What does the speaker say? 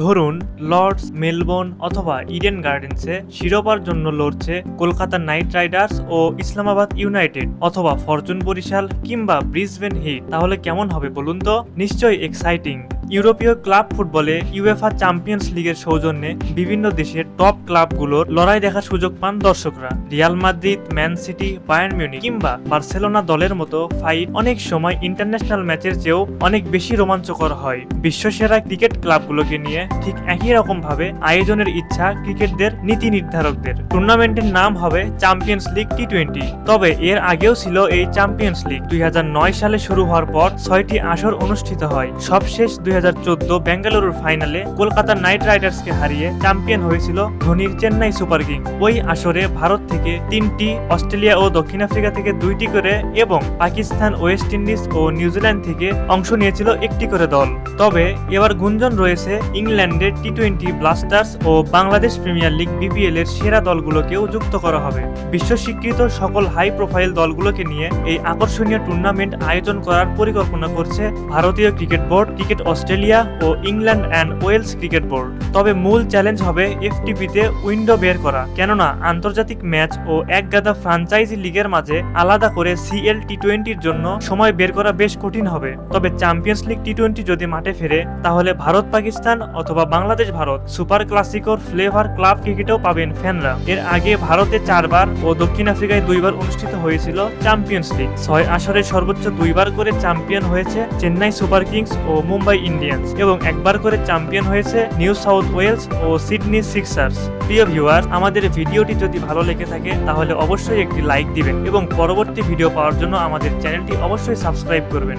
ধরুন Lords, Melbourne অথবা Eden গার্ডেন্সে শিরোপার জন্য লড়ছে কলকাতা নাইট রাইডার্স ও ইসলামাবাদ ইউনাইটেড, অথবা ফরচুন বরিশাল কিংবা ব্রিসবেন হিট। তাহলে কেমন হবে বলুন তো? নিশ্চয়ই এক্সাইটিং। ইউরোপীয় ক্লাব ফুটবলে ইউএফা চ্যাম্পিয়ন্স লিগের সৌজন্যে বিভিন্ন দেশের টপ ক্লাবগুলোর লড়াই দেখার সুযোগ পান দর্শকরা। Real Madrid, man city, Bayern Munich কিংবা বার্সেলোনা দলের মতো ফাইট অনেক সময় ইন্টারন্যাশনাল ম্যাচের চেয়েও অনেক বেশি রোমাঞ্চকর হয়। বিশ্বসেরা ক্রিকেট ক্লাবগুলোকে নিয়ে ঠিক একই রকম ভাবে আয়োজনের ইচ্ছা ক্রিকেটদের নীতি নির্ধারকদের। টুর্নামেন্টের নাম হবে চ্যাম্পিয়ন্স লিগ টি20। তবে এর আগেও ছিল এই চ্যাম্পিয়ন্স লিগ। 2009 সালে শুরু হওয়ার পর 6টি আসর অনুষ্ঠিত হয়। সবশেষ 2014 বেঙ্গালুরুর ফাইনালে কলকাতা নাইট রাইডার্সকে হারিয়ে চ্যাম্পিয়ন হয়েছিল ধোনির চেন্নাই সুপার কিংস। ওই আসরে ভারত থেকে 3টি, অস্ট্রেলিয়া ও দক্ষিণ আফ্রিকা থেকে 2টি করে এবং পাকিস্তান, ওয়েস্ট ইন্ডিজ ও নিউজিল্যান্ড থেকে অংশ নিয়েছিল 1টি করে দল। তবে এবার গুঞ্জন রয়েছে ইংল্যান্ডের টি20 ব্লাস্টার্স ও বাংলাদেশ প্রিমিয়ার লিগ বিপিএল এর সেরা দলগুলোকেও যুক্ত করা হবে। বিশ্ব স্বীকৃত সকল হাই প্রোফাইল দলগুলোকে নিয়ে এই আকর্ষণীয় টুর্নামেন্ট আয়োজন করার পরিকল্পনা করছে ভারতীয় ক্রিকেট বোর্ড, ক্রিকেট অস্ট্রেলিয়া ও England and Wales cricket board. তবে মূল চ্যালেঞ্জ হবে এফটিপিতে উইন্ডো বের করা, কেননা আন্তর্জাতিক ম্যাচ ও একগাদা ফ্রাঞ্চাইজি লিগের মাঝে আলাদা করে সিএল টি20-র জন্য সময় বের করা বেশ কঠিন হবে। তবে চ্যাম্পিয়ন্স লিগ টি20 যদি মাঠে ফেরে তাহলে ভারত পাকিস্তান অথবা বাংলাদেশ ভারত সুপার ক্লাসিকোর ফ্লেভার ক্লাব ক্রিকেটেও পাবেন ফ্যানরা। এর আগে ভারতে 4 বার ও দক্ষিণ আফ্রিকায় 2 বার অনুষ্ঠিত হয়েছিল চ্যাম্পিয়ন্স লিগ। 6 আসরে সর্বোচ্চ 2 বার করে চ্যাম্পিয়ন হয়েছে চেন্নাই সুপার কিংস ও মুম্বাই ইন্ডিয়ান্স এবং 1 বার করে চ্যাম্পিয়ন হয়েছে নিউ সাউথ ওয়েলস ও সিডনি সিক্সার্স। প্রিয় ভিউয়ার, আমাদের ভিডিওটি যদি ভালো লেগে থাকে তাহলে অবশ্যই একটি লাইক দিবেন এবং পরবর্তী ভিডিও পাওয়ার জন্য আমাদের চ্যানেলটি অবশ্যই সাবস্ক্রাইব করবেন।